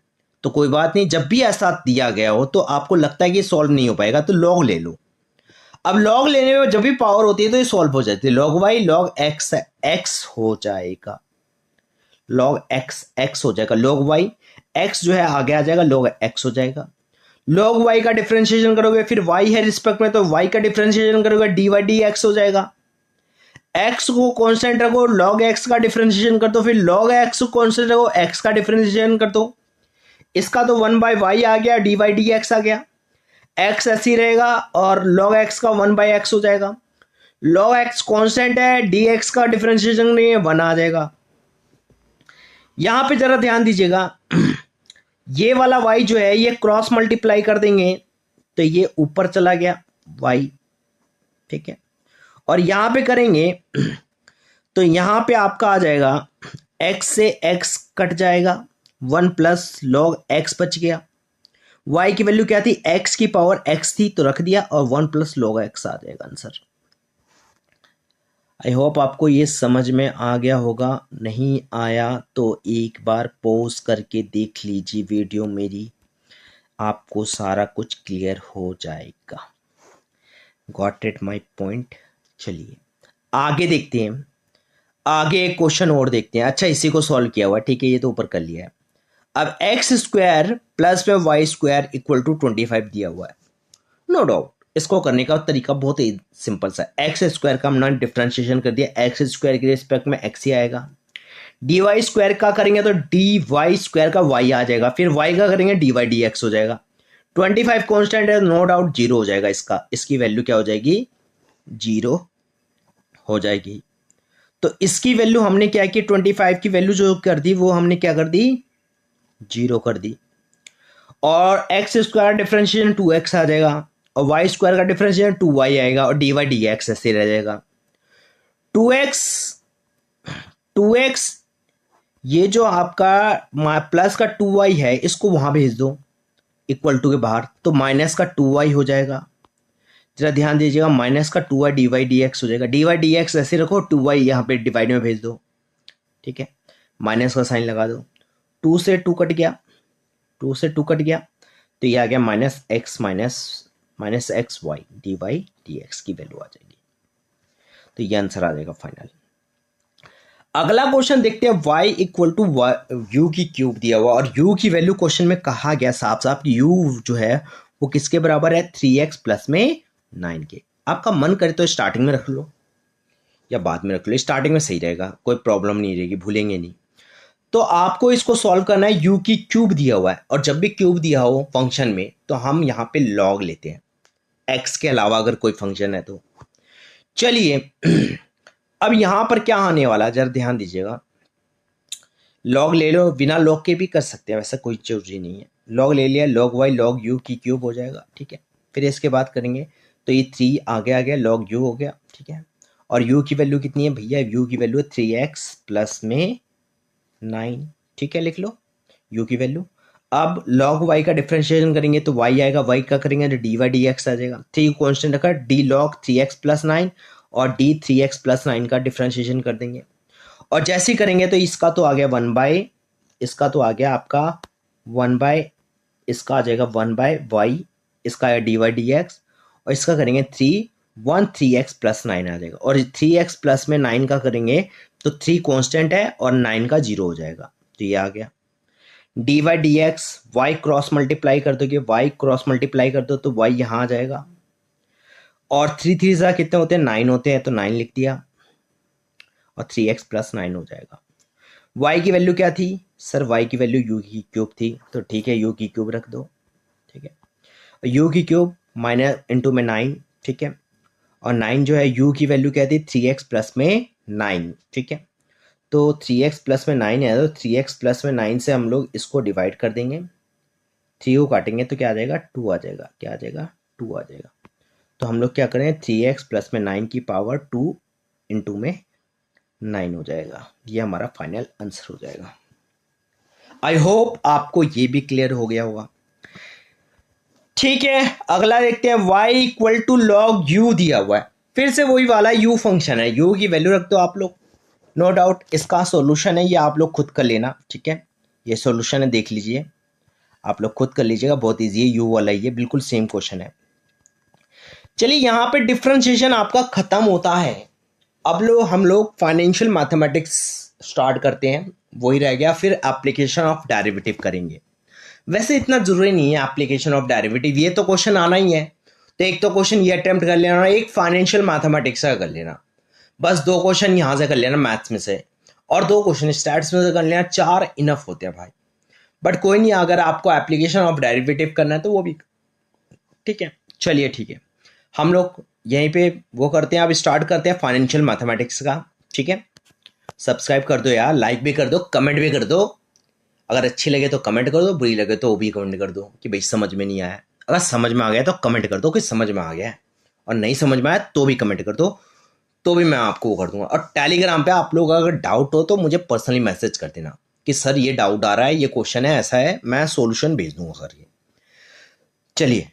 तो कोई बात नहीं, जब भी ऐसा दिया गया हो तो आपको लगता है कि सॉल्व नहीं हो पाएगा तो लॉग ले लो। अब लॉग लेने में जब भी पावर होती है तो ये सॉल्व हो जाती है, log y log x x हो जाएगा, log x x हो जाएगा, log y x जो है आगे आ जाएगा, log x हो जाएगा। log y का डिफरेंशिएशन करोगे, फिर y है रिस्पेक्ट में तो y का डिफरेंशिएशन करोगे, dy dx हो जाएगा। x को कांस्टेंट रखो, log x का डिफरेंशिएशन कर दो, फिर log x को कांस्टेंट रखो, x का डिफरेंशिएशन कर दो, इसका तो 1/y आ गया, dy dx आ गया, x ऐसी रहेगा और log x का 1/x हो जाएगा। log x कांस्टेंट है, dx का डिफरेंशिएशन नहीं है, 1 आ जाएगा। यहां पे जरा ध्यान दीजिएगा, ये वाला y जो है ये क्रॉस मल्टीप्लाई कर देंगे तो ये ऊपर चला गया y, ठीक है। और यहां पे करेंगे तो यहां पे आपका आ जाएगा x से x कट जाएगा, 1 प्लस लॉग x बच गया। y की वैल्यू क्या थी, x की पावर x थी तो रख दिया, और 1 प्लस लॉग x आ जाएगा आंसर। आई होप आपको ये समझ में आ गया होगा, नहीं आया तो एक बार पॉज करके देख लीजिए वीडियो मेरी, आपको सारा कुछ क्लियर हो जाएगा। Got it my point. चलिए आगे देखते हैं, आगे एक क्वेश्चन और देखते हैं। अच्छा इसी को सॉल्व किया हुआ, ठीक है, ये तो ऊपर कर लिया है। अब एक्स स्क्वायर प्लस में वाई स्क्वायर इक्वल टू 25 दिया हुआ है, नो डाउट इसको करने का तरीका बहुत ही सिंपल सा है। एक्स स्क्वायर का हमने डिफरेंशिएशन कर दिया, एक्स स्क्वायर के रिस्पेक्ट में एक्स ही आएगा। डी वाई स्क्वायर का करेंगे तो डी वाई स्क्वायर का वाई आ जाएगा, फिर वाई का करेंगे डी वाई डी एक्स हो जाएगा। 25 कॉन्स्टेंट है, नो डाउट जीरो हो जाएगा, इसकी वैल्यू क्या हो जाएगी, जीरो हो जाएगी। तो इसकी वैल्यू हमने क्या की, 25 की वैल्यू जो कर दी वो हमने क्या कर दी, जीरो कर दी। और एक्स स्क्वायर डिफरेंशिएशन 2x आ जाएगा, और वाई स्क्वायर का डिफरेंशिएशन 2y आएगा, और डी वाई डी एक्स ऐसे रह जाएगा। 2x 2x ये जो आपका प्लस का 2y है इसको वहां भेज दो इक्वल टू के बाहर, तो माइनस का 2y हो जाएगा। जरा ध्यान दीजिएगा, माइनस का 2y D y d x हो जाएगा, डी वाई डी एक्स ऐसे रखो, 2y यहाँ पे डिवाइड में भेज दो, ठीक है, माइनस का साइन लगा दो। 2 से 2 कट गया, 2 से 2 कट गया, तो ये आ गया minus x y d x की वैल्यू आ जाएगी। तो ये आंसर आ जाएगा फाइनल। अगला क्वेश्चन देखते हैं, y इक्वल टू यू की क्यूब दिया हुआ, और u की वैल्यू क्वेश्चन में कहा गया साफ साफ कि u जो है वो किसके बराबर है, 3x प्लस में 9 के। आपका मन करे तो स्टार्टिंग में रख लो या बाद में रख लो, स्टार्टिंग में सही रहेगा, कोई प्रॉब्लम नहीं रहेगी, भूलेंगे नहीं। तो आपको इसको सॉल्व करना है, u की क्यूब दिया हुआ है, और जब भी क्यूब दिया हो फंक्शन में तो हम यहाँ पे लॉग लेते हैं, x के अलावा अगर कोई फंक्शन है तो। चलिए अब यहां पर क्या आने वाला है, जरा ध्यान दीजिएगा, लॉग ले लो, बिना लॉग के भी कर सकते हैं, वैसा कोई जरूरी नहीं है। लॉग ले लिया, लॉग वाई लॉग यू की क्यूब हो जाएगा, ठीक है। फिर इसके बाद करेंगे तो ये 3 आगे आ गया, लॉग यू हो गया, ठीक है। और यू की वैल्यू कितनी है भैया, यू की वैल्यू है 3x प्लस में 9, ठीक है, लिख लो यू की वैल्यू। अब लॉग वाई का डिफरेंशिएशन करेंगे तो वाई आएगा, वाई का करेंगे तो डी वाई डी एक्स आ जाएगा। 3 कॉन्स्टेंट रखा, डी लॉग 3x प्लस 9 और डी 3x प्लस 9 का डिफरेंशिएशन कर देंगे, और जैसे ही करेंगे तो इसका तो आ गया 1 बाय, इसका तो आ गया आपका 1 बाय, इसका आ जाएगा 1 बाय वाई, इसका आएगा डी वाई डी एक्स, और इसका करेंगे 3x प्लस 9 आ जाएगा, और 3x प्लस में 9 का करेंगे तो 3 कॉन्स्टेंट है और 9 का 0 हो जाएगा, तो ये आ गया। D y d x, y cross multiply कर दोगे, वाई क्रॉस मल्टीप्लाई कर दो तो वाई यहाँ आ जाएगा, और 3 3 सा कितने होते हैं, 9 होते हैं, तो 9 लिख दिया, और 3x प्लस 9 हो जाएगा। y की वैल्यू क्या थी सर, y की वैल्यू u की क्यूब थी, तो ठीक है u की क्यूब रख दो, ठीक है। u की क्यूब माइनस इंटू में 9, ठीक है, और 9 जो है u की वैल्यू क्या थी, 3x प्लस में 9, ठीक है। तो 3x प्लस में 9 है, तो 3x प्लस में 9 से हम लोग इसको डिवाइड कर देंगे, 3 को काटेंगे तो क्या आ जाएगा, 2 आ जाएगा, क्या आ जाएगा, 2 आ जाएगा। तो हम लोग क्या करें, 3x प्लस में 9 की पावर 2 इंटू में 9 हो जाएगा, ये हमारा फाइनल आंसर हो जाएगा। आई होप आपको ये भी क्लियर हो गया होगा, ठीक है। अगला देखते हैं, y equal to log u दिया हुआ है, फिर से वही वाला u फंक्शन है, u की वैल्यू रख दो आप लोग, नो डाउट इसका सॉल्यूशन है, ये आप लोग खुद कर लेना, ठीक है। ये सॉल्यूशन है, देख लीजिए, आप लोग खुद कर लीजिएगा, बहुत ईजी है, u वाला ये बिल्कुल सेम क्वेश्चन है। चलिए यहाँ पे डिफरेंशिएशन आपका खत्म होता है, अब हम लोग फाइनेंशियल मैथमेटिक्स स्टार्ट करते हैं, वही रह गया, फिर एप्लीकेशन ऑफ डेरिवेटिव करेंगे। वैसे इतना जरूरी नहीं है एप्लीकेशन ऑफ डेरिवेटिव, ये तो क्वेश्चन आना ही है, तो एक तो क्वेश्चन ये अटेम्प्ट कर लेना, एक फाइनेंशियल मैथमेटिक्स का कर लेना, बस 2 क्वेश्चन यहाँ से कर लेना मैथ्स में से, और 2 क्वेश्चन स्टैट्स में से कर लेना, 4 इनफ होते हैं भाई। बट कोई नहीं, अगर आपको एप्लीकेशन ऑफ डेरिवेटिव करना है तो वो भी ठीक है। चलिए ठीक है, हम लोग यहीं पे वो करते हैं, अब स्टार्ट करते हैं फाइनेंशियल मैथमेटिक्स का, ठीक है। सब्सक्राइब कर दो यार, लाइक भी कर दो, कमेंट भी कर दो। अगर अच्छी लगे तो कमेंट कर दो, बुरी लगे तो वो भी कमेंट कर दो कि भाई समझ में नहीं आया। अगर समझ में आ गया तो कमेंट कर दो कि समझ में आ गया है, और नहीं समझ में आया तो भी कमेंट कर दो, तो भी मैं आपको वो कर दूंगा। और टेलीग्राम पे आप लोग अगर डाउट हो तो मुझे पर्सनली मैसेज कर देना कि सर ये डाउट आ रहा है, ये क्वेश्चन है, ऐसा है, मैं सॉल्यूशन भेज दूंगा सर। ये चलिए।